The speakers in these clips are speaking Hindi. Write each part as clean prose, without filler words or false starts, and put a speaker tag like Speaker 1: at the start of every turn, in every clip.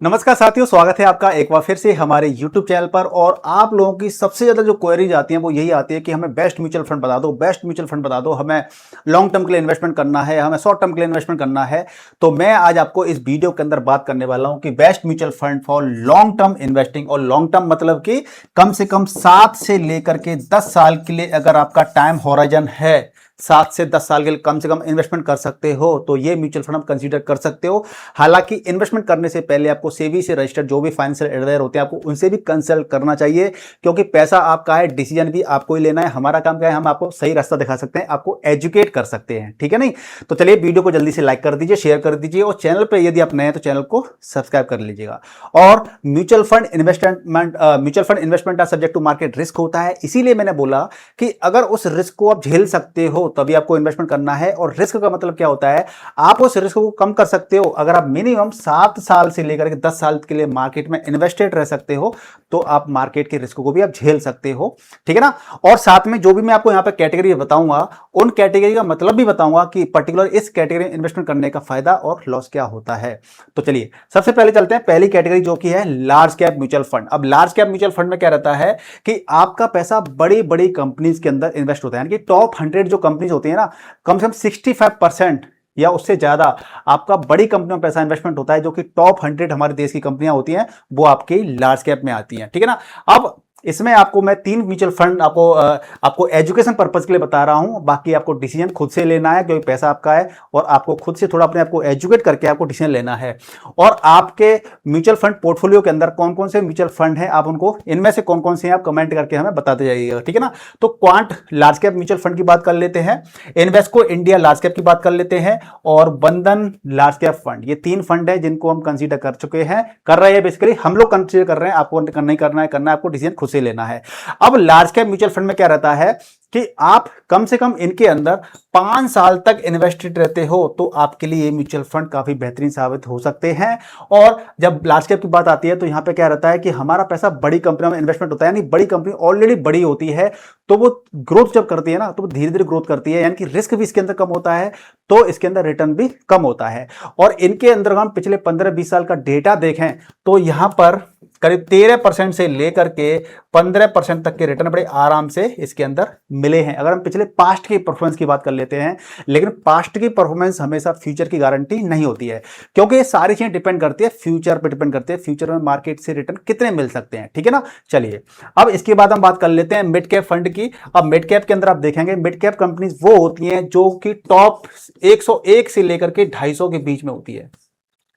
Speaker 1: नमस्कार साथियों, स्वागत है आपका एक बार फिर से हमारे YouTube चैनल पर। और आप लोगों की सबसे ज़्यादा जो क्वेरीज आती हैं वो यही आती है कि हमें बेस्ट म्यूचुअल फंड बता दो, बेस्ट म्यूचुअल फंड बता दो। हमें लॉन्ग टर्म के लिए इन्वेस्टमेंट करना है, हमें शॉर्ट टर्म के लिए इन्वेस्टमेंट करना है। तो मैं आज आपको इस वीडियो के अंदर बात करने वाला हूं कि best mutual fund for long term investing. और लॉन्ग टर्म मतलब कि कम से कम 7 से लेकर के 10 साल के लिए अगर आपका टाइम होराइजन है, 7 से 10 साल के लिए कम से कम इन्वेस्टमेंट कर सकते हो तो ये म्यूचुअल फंड आप कंसीडर कर सकते हो। हालांकि इन्वेस्टमेंट करने से पहले आपको सेबी से रजिस्टर्ड जो भी फाइनेंशियल एडवाइजर होते हैं आपको उनसे भी कंसल्ट करना चाहिए, क्योंकि पैसा आपका है, डिसीजन भी आपको ही लेना है। हमारा काम क्या है, हम आपको सही रास्ता दिखा सकते हैं, आपको एजुकेट कर सकते हैं, ठीक है नहीं। तो चलिए वीडियो को जल्दी से लाइक कर दीजिए, शेयर कर दीजिए, और चैनल पर यदि आप नए हैं तो चैनल को सब्सक्राइब कर लीजिएगा। और mutual fund investment subject to market risk होता है, इसीलिए मैंने बोला कि अगर उस रिस्क को आप झेल सकते हो तभी आपको इन्वेस्टमेंट करना है। और रिस्क का मतलब क्या होता है, आप उस रिस्क को कम कर सकते हो। अगर आप मिनिमम 7 साल से लेकर के 10 साल के लिए मार्केट में इन्वेस्टेड रह सकते हो तो आप मार्केट के रिस्क को भी आप झेल सकते हो, ठीक है ना। और साथ में जो भी मैं आपको यहां पे कैटेगरी बताऊंगा उन कैटेगरी का मतलब भी बताऊंगा कि पर्टिकुलर इस कैटेगरी में इन्वेस्टमेंट करने का फायदा और लॉस क्या होता है। तो चलिए सबसे पहले चलते हैं पहली कैटेगरी जो कि है लार्ज कैप म्यूचुअल फंड। अब लार्ज कैप म्यूचुअल फंड में क्या रहता है कि आपका पैसा बड़ी बड़ी कंपनीज के अंदर इन्वेस्ट होता है, यानी कि टॉप 100 जो कंपनीज होती है ना, कम से कम 65% या उससे ज्यादा आपका बड़ी कंपनियों में पैसा इन्वेस्टमेंट होता है। जो कि टॉप 100 हमारे देश की कंपनियां होती हैं वो आपकी लार्ज कैप में आती हैं, ठीक है ना। अब इसमें आपको मैं 3 म्यूचुअल फंड आपको एजुकेशन पर्पज के लिए बता रहा हूं, बाकी आपको डिसीजन खुद से लेना है क्योंकि पैसा आपका है और आपको खुद से थोड़ा अपने आपको एजुकेट करके आपको डिसीजन लेना है। और आपके म्यूचुअल फंड पोर्टफोलियो के अंदर कौन कौन से म्यूचुअल फंड है, आप उनको इनमें से कौन कौन से हैं आप कमेंट करके हमें बताते जाइएगा, ठीक है ना। तो quant large cap mutual fund की बात कर लेते हैं, इन्वेस्को इंडिया लार्ज कैप की बात कर लेते हैं, और बंधन लार्ज कैप फंड। ये 3 फंड है जिनको हम कंसीडर कर चुके हैं, कर रहे हैं, बेसिकली हम लोग कंसीडर कर रहे हैं। आपको नहीं करना है, आपको डिसीजन खुद से लेना है। अब लार्ज कैप म्यूचुअल फंड में क्या रहता है कि आप कम से कम इनके अंदर 5 साल तक इन्वेस्टेड रहते हो तो आपके लिए ये म्यूचुअल फंड काफी बेहतरीन साबित हो सकते हैं। और जब लार्ज कैप की बात आती है तो यहां पे क्या रहता है कि हमारा पैसा बड़ी कंपनियों में इन्वेस्टमेंट होता है, यानी बड़ी कंपनी ऑलरेडी बड़ी होती है तो वो ग्रोथ जब करती है ना तो वो धीरे धीरे ग्रोथ करती है, यानी कि रिस्क भी इसके अंदर कम होता है तो इसके अंदर रिटर्न भी कम होता है। और इनके अंदर हम पिछले 15-20 साल का डेटा देखें तो यहां पर करीब 13% से लेकर के 15% तक के रिटर्न बड़े आराम से इसके अंदर मिले हैं, अगर हम पिछले पास्ट की परफॉर्मेंस की बात कर लेते हैं। लेकिन पास्ट की परफॉर्मेंस हमेशा फ्यूचर की गारंटी नहीं होती है, क्योंकि ये सारी चीजें डिपेंड करती है फ्यूचर पे, डिपेंड करती है फ्यूचर में मार्केट से रिटर्न कितने मिल सकते हैं, ठीक है ना। चलिए अब इसके बाद हम बात कर लेते हैं मिड कैप फंड की। अब मिड कैप के अंदर आप देखेंगे मिड कैप कंपनीज वो होती हैं जो कि टॉप 101 से लेकर के 250 के बीच में होती है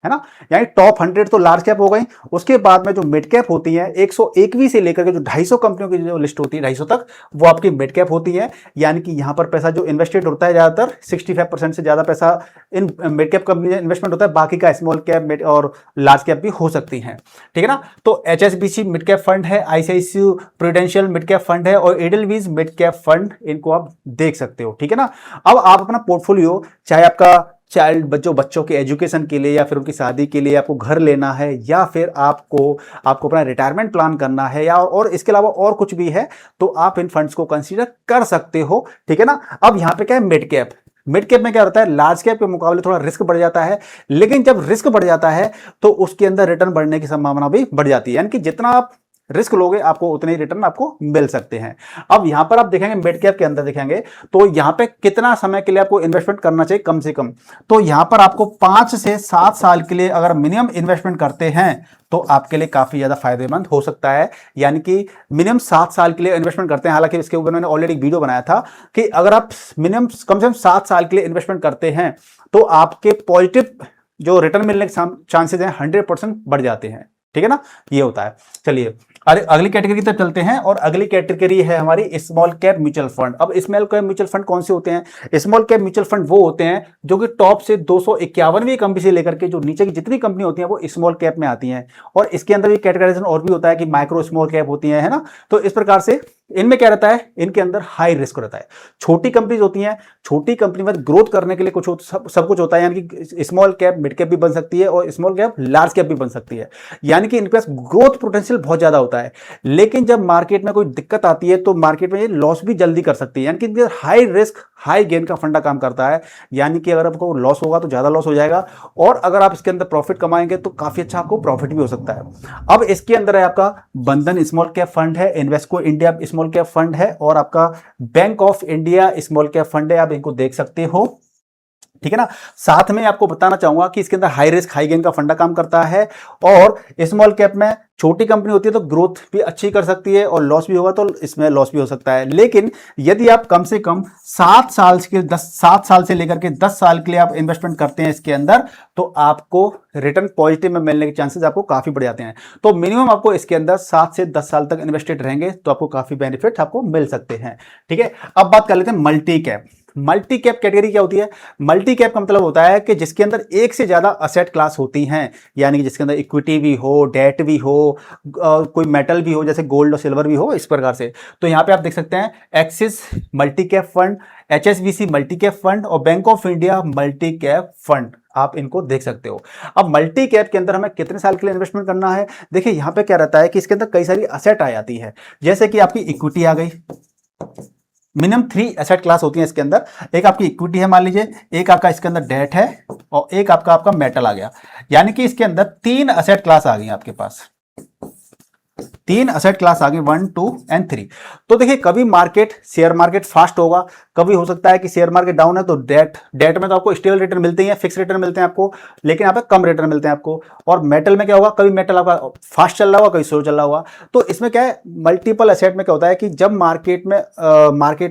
Speaker 1: ना। यानी टॉप 100 तो लार्ज कैप हो गई, उसके बाद में जो मिड कैप होती है 101वीं से लेकर के जो 250 कंपनियों की जो लिस्ट होती है 250 तक, वो आपकी मिड कैप होती है। यानी कि यहां पर पैसा जो इन्वेस्टेड होता है ज्यादातर 65% से ज्यादा पैसा इन मिड कैप कंपनी में इन्वेस्टमेंट होता है, बाकी का स्मॉल कैप मिड और लार्ज कैप भी हो सकती है, ठीक है ना। तो HSBC मिड कैप फंड है, ICICI prudential mid cap fund है और एडलवीज मिड कैप फंड, इनको आप देख सकते हो, ठीक है ना। अब आप अपना पोर्टफोलियो, चाहे आपका चाइल्ड बच्चों के एजुकेशन के लिए या फिर उनकी शादी के लिए आपको घर लेना है, या फिर आपको अपना रिटायरमेंट प्लान करना है, या और इसके अलावा और कुछ भी है तो आप इन फंड्स को कंसीडर कर सकते हो, ठीक है ना। अब यहां पे क्या है, मिड कैप। मिड कैप में क्या होता है, लार्ज कैप के मुकाबले थोड़ा रिस्क बढ़ जाता है, लेकिन जब रिस्क बढ़ जाता है तो उसके अंदर रिटर्न बढ़ने की संभावना भी बढ़ जाती है, यानी कि जितना आप रिस्क लोगे आपको उतने ही रिटर्न आपको मिल सकते हैं। अब यहां पर आप देखेंगे मिड कैप के अंदर देखेंगे तो यहां पे कितना समय के लिए आपको इन्वेस्टमेंट करना चाहिए कम से कम, तो यहां पर आपको 5 से 7 साल के लिए अगर मिनिमम इन्वेस्टमेंट करते हैं तो आपके लिए काफी ज्यादा फायदेमंद हो सकता है। यानी कि मिनिमम 7 साल के लिए इन्वेस्टमेंट करते हैं, हालांकि इसके ऊपर मैंने ऑलरेडी एक वीडियो बनाया था कि अगर आप मिनिमम कम से कम 7 साल के लिए इन्वेस्टमेंट करते हैं तो आपके पॉजिटिव जो रिटर्न मिलने के चांसेस हैं 100% बढ़ जाते हैं, ठीक है ना। ये होता है। चलिए अगली कैटेगरी तक चलते हैं, और अगली कैटेगरी है हमारी स्मॉल कैप म्यूचुअल फंड। अब स्मॉल कैप म्यूचुअल फंड कौन से होते हैं, स्मॉल कैप म्यूचुअल फंड वो होते हैं जो कि टॉप से 251वीं कंपनी से लेकर के जो नीचे की जितनी कंपनी होती हैं वो स्मॉल कैप में आती हैं। और इसके अंदर भी कैटेगराइजेशन और भी होता है कि माइक्रो स्मॉल कैप होती है ना। तो इस प्रकार से इनमें क्या रहता है, इनके अंदर हाई रिस्क रहता है। छोटी कंपनीज होती हैं, छोटी कंपनी में ग्रोथ करने के लिए सब कुछ होता है, यानी कि स्मॉल कैप मिड कैप भी बन सकती है और स्मॉल कैप लार्ज कैप भी बन सकती है, यानी कि इनके पास ग्रोथ पोटेंशियल बहुत ज्यादा होता है। लेकिन जब मार्केट में कोई दिक्कत आती है तो मार्केट में ये लॉस भी जल्दी कर सकती है, यानी कि हाई रिस्क हाई गेन का फंडा काम करता है, यानी कि अगर आपको लॉस होगा तो ज़्यादा लॉस हो जाएगा, और अगर आप इसके अंदर प्रॉफिट कमाएंगे तो काफ़ी अच्छा आपको प्रॉफिट भी हो सकता है। अब इसके अंदर है आपका बंधन स्मॉल कैप फंड है, Invesco India small cap fund है, और आपका bank of India small cap fund है, आप इनको देख सकते हो, ठीक है ना। साथ में आपको बताना चाहूंगा कि इसके अंदर हाई रिस्क हाई गेन का फंडा काम करता है, और स्मॉल कैप में छोटी कंपनी होती है तो ग्रोथ भी अच्छी कर सकती है, और लॉस भी होगा तो इसमें लॉस भी हो सकता है। लेकिन यदि आप कम से कम 7 साल से लेकर के 10 साल के लिए आप इन्वेस्टमेंट करते हैं इसके अंदर, तो आपको रिटर्न पॉजिटिव में मिलने के चांसेस आपको काफी बढ़ जाते हैं। तो मिनिमम आपको इसके अंदर 7 से 10 साल तक इन्वेस्टेड रहेंगे तो आपको काफी बेनिफिट आपको मिल सकते हैं, ठीक है। अब बात कर लेते हैं multi cap. Multi cap category क्या होती है? मल्टी कैप का मतलब होता है कि जिसके अंदर एक से ज्यादा असेट क्लास होती हैं, यानी कि जिसके अंदर इक्विटी भी हो, डेट भी हो, कोई मेटल भी हो, जैसे गोल्ड और सिल्वर भी हो, इस प्रकार से। तो यहां पे आप देख सकते हैं Axis multi cap fund, HSBC multi cap fund और bank of India multi cap fund, आप इनको देख सकते हो। अब मल्टी कैप के अंदर हमें कितने साल के लिए इन्वेस्टमेंट करना है? देखिए यहां पे क्या रहता है कि इसके अंदर कई सारी असेट आ जाती है, जैसे कि आपकी इक्विटी आ गई। मिनिमम 3 एसेट क्लास होती है इसके अंदर। एक आपकी इक्विटी है मान लीजिए, एक आपका इसके अंदर डेट है, और एक आपका मेटल आ गया, यानी कि इसके अंदर 3 एसेट क्लास आ गई आपके पास। 3 असेट क्लास आ गई, 1, 2 एंड 3। तो देखिए कभी मार्केट शेयर मार्केट फास्ट होगा, कभी हो सकता है कि शेयर मार्केट डाउन है तो डेट में तो आपको स्टेबल रिटर्न मिलते हैं, फिक्स रिटर्न मिलते हैं आपको, लेकिन यहाँ पे कम रिटर्न मिलते हैं आपको। और मेटल में क्या होगा, कभी मेटल आपका फास्ट चल रहा होगा, कभी स्लो चल रहा होगा। तो इसमें क्या है, मल्टीपल एसेट में क्या होता है कि जब मार्केट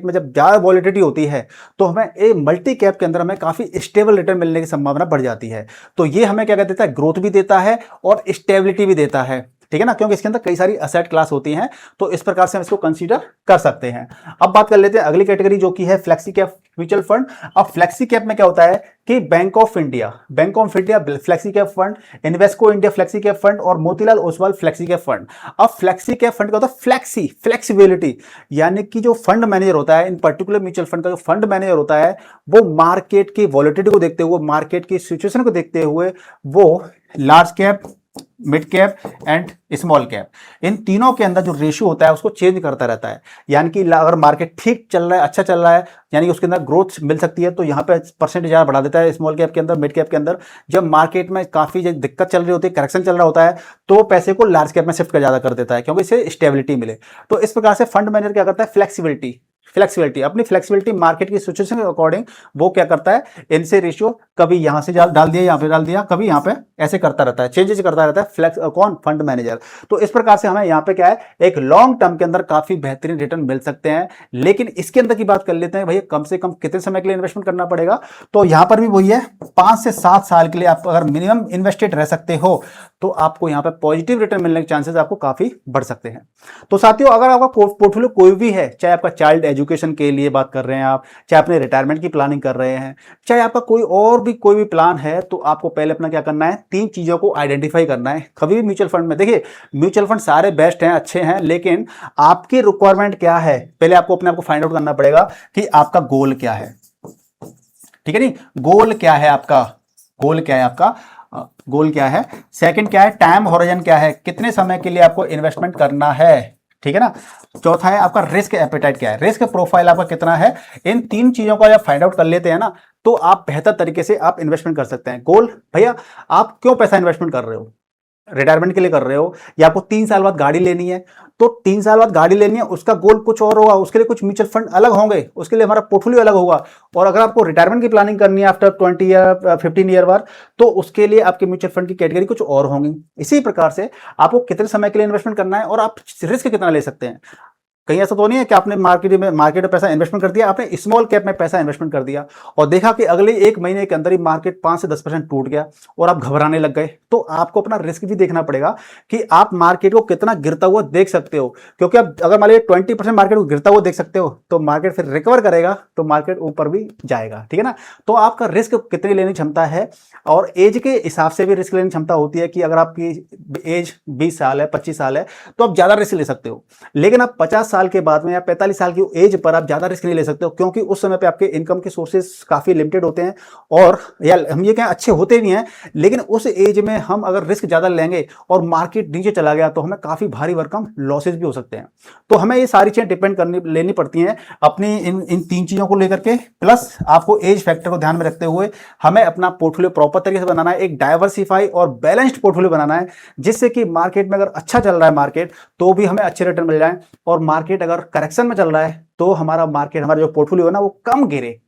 Speaker 1: में जब ज्यादा वॉलिटिलिटी होती है तो हमें ए मल्टी कैप के अंदर हमें काफी स्टेबल रिटर्न मिलने की संभावना बढ़ जाती है। तो ये हमें क्या देता है, ग्रोथ भी देता है और स्टेबिलिटी भी देता है, ठीक है ना, क्योंकि इसके अंदर कई सारी असेट क्लास होती हैं। तो इस प्रकार से हम इसको कंसीडर कर सकते हैं। अब बात कर लेते हैं अगली कैटेगरी जो कि है फ्लेक्सी कैप म्यूचुअल फंड। अब फ्लेक्सी कैप में क्या होता है कि bank of India flexi cap fund, Invesco India flexi cap fund और Motilal Oswal flexi cap fund. अब फ्लेक्सी कैप फंड का होता है फ्लेक्सिबिलिटी, यानी कि जो फंड मैनेजर होता है, इन पर्टिकुलर म्यूचुअल फंड का जो फंड मैनेजर होता है, वो मार्केट की वॉलिटिलिटी को देखते हुए, मार्केट की सिचुएशन को देखते हुए, वो large cap, mid cap and small cap, इन तीनों के अंदर जो रेशियो होता है उसको चेंज करता रहता है। यानी कि अगर मार्केट ठीक चल रहा है, अच्छा चल रहा है, यानी कि उसके अंदर ग्रोथ मिल सकती है, तो यहाँ पे परसेंटेज ज़्यादा बढ़ा देता है स्मॉल कैप के अंदर, मिड कैप के अंदर। जब मार्केट में काफ़ी दिक्कत चल रही होती है, करेक्शन चल रहा होता है, तो पैसे को लार्ज कैप में शिफ्ट कर ज़्यादा कर देता है, क्योंकि इससे स्टेबिलिटी मिले। तो इस प्रकार से फंड मैनेजर क्या करता है, अपनी फ्लेक्सिबिलिटी मार्केट की सिचुएशन के अकॉर्डिंग वो क्या करता है, इनसे रेशियो कभी यहां से डाल दिया, यहां पे डाल दिया, कभी यहां पे ऐसे करता रहता है, चेंजेस करता रहता है कौन, फंड मैनेजर। तो इस प्रकार से हमें यहां पे क्या है, एक लॉन्ग टर्म के अंदर काफी बेहतरीन रिटर्न मिल सकते हैं। लेकिन इसके अंदर की बात कर लेते हैं, भैया कम से कम कितने समय के लिए इन्वेस्टमेंट करना पड़ेगा? तो यहां पर भी वही है, 5 से 7 साल के लिए आप अगर मिनिमम इन्वेस्टेड रह सकते हो तो आपको यहां पर पॉजिटिव रिटर्न मिलने के चांसेस आपको काफी बढ़ सकते हैं। तो साथियों, अगर आपका पोर्टफोलियो कोई भी है, चाहे आपका चाइल्ड एजुकेशन के लिए बात कर रहे हैं आप, चाहे अपने रिटायरमेंट की प्लानिंग कर रहे हैं, चाहे आपका कोई भी प्लान है, तो आपको पहले अपना क्या करना है, 3 चीजों को आइडेंटिफाई करना है। कभी भी म्यूचुअल फंड में देखिए, म्यूचुअल फंड सारे बेस्ट हैं, अच्छे हैं, लेकिन आपकी रिक्वायरमेंट क्या है, पहले आपको अपने आप को फाइंड आउट करना पड़ेगा कि आपका गोल क्या है, ठीक है नहीं, गोल क्या है आपका, गोल क्या है। सेकंड क्या है, टाइम हॉरिजन क्या है, कितने समय के लिए आपको इन्वेस्टमेंट करना है, ठीक है ना। चौथा है आपका रिस्क एपेटाइट क्या है, रिस्क प्रोफाइल आपका कितना है। इन 3 चीजों का जब फाइंड आउट कर लेते हैं ना, तो आप बेहतर तरीके से आप इन्वेस्टमेंट कर सकते हैं। गोल, भैया आप क्यों पैसा इन्वेस्टमेंट कर रहे हो, रिटायरमेंट के लिए कर रहे हो, या आपको 3 साल बाद गाड़ी लेनी है, तो 3 साल बाद गाड़ी लेनी है, उसका गोल कुछ और होगा, उसके लिए कुछ म्यूचुअल फंड अलग होंगे, उसके लिए हमारा पोर्टफोलियो अलग होगा। और अगर आपको रिटायरमेंट की प्लानिंग करनी है आफ्टर 20 ईयर 15 ईयर बाद, तो उसके लिए आपके म्यूचुअल फंड की कैटेगरी कुछ और होंगी। इसी प्रकार से आपको कितने समय के लिए इन्वेस्टमेंट करना है और आप रिस्क कितना ले सकते हैं। कहीं ऐसा तो नहीं है कि आपने मार्केट में पैसा इन्वेस्टमेंट कर दिया, आपने स्मॉल कैप में पैसा इन्वेस्टमेंट कर दिया और देखा कि अगले 1 महीने के अंदर ही मार्केट 5 से 10% टूट गया और आप घबराने लग गए। तो आपको अपना रिस्क भी देखना पड़ेगा कि आप मार्केट को कितना गिरता हुआ देख सकते हो, क्योंकि आप अगर मान लीजिए 20% मार्केट को गिरता हुआ देख सकते हो, तो मार्केट फिर रिकवर करेगा तो मार्केट ऊपर भी जाएगा, ठीक है ना। तो आपका रिस्क कितनी लेने क्षमता है, और एज के हिसाब से भी रिस्क लेने क्षमता होती है कि अगर आपकी एज 20 साल है, 25 साल है, तो आप ज्यादा रिस्क ले सकते हो। लेकिन आप 50 साल साल के बाद में या 45 साल की एज पर आप ज़्यादा रिस्क नहीं ले सकते हो, क्योंकि उस समय पे आपके इनकम के सोर्सेज काफ़ी लिमिटेड होते हैं, और या हम ये कहें अच्छे होते नहीं हैं, लेकिन उस एज में हम अगर रिस्क ज़्यादा लेंगे और मार्केट नीचे चला गया तो हमें काफ़ी भारी भरकम लॉसेज भी हो सकते हैं। तो हमें ये सारी चीज़ें डिपेंड करनी लेनी पड़ती हैं अपनी इन इन 3 चीज़ों को लेकर के, प्लस आपको एज फैक्टर को ध्यान में रखते हुए हमें अपना पोर्टफोलियो प्रॉपर तरीके से बनाना है, एक डाइवर्सिफाई और बैलेंस्ड पोर्टफोलियो बनाना है, जिससे कि मार्केट में अगर अच्छा चल रहा है मार्केट तो भी हमें अच्छे रिटर्न मिल जाए, और मार्केट अगर करेक्शन में चल रहा है तो हमारा जो पोर्टफोलियो है ना वो कम गिरे।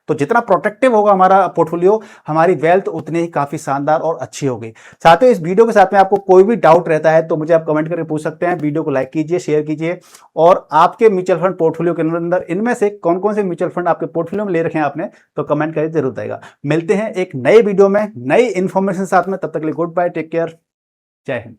Speaker 1: तो जितना प्रोटेक्टिव होगा हमारा पोर्टफोलियो, हमारी वेल्थ उतनी ही काफी शानदार और अच्छी होगी। साथियों, इस वीडियो के साथ में आपको कोई भी डाउट रहता है तो मुझे आप कमेंट करके पूछ सकते हैं। वीडियो को लाइक कीजिए, शेयर कीजिए, और आपके म्यूचुअल फंड पोर्टफोलियो के अंदर इनमें से कौन कौन से म्यूचुअल फंड आपके पोर्टफोलियो में ले रखे हैं आपने, तो कमेंट करके जरूर बताइएगा। मिलते हैं एक नए वीडियो में नई इंफॉर्मेशन साथ में, तब तक के लिए गुड बाय, टेक केयर, जय हिंद।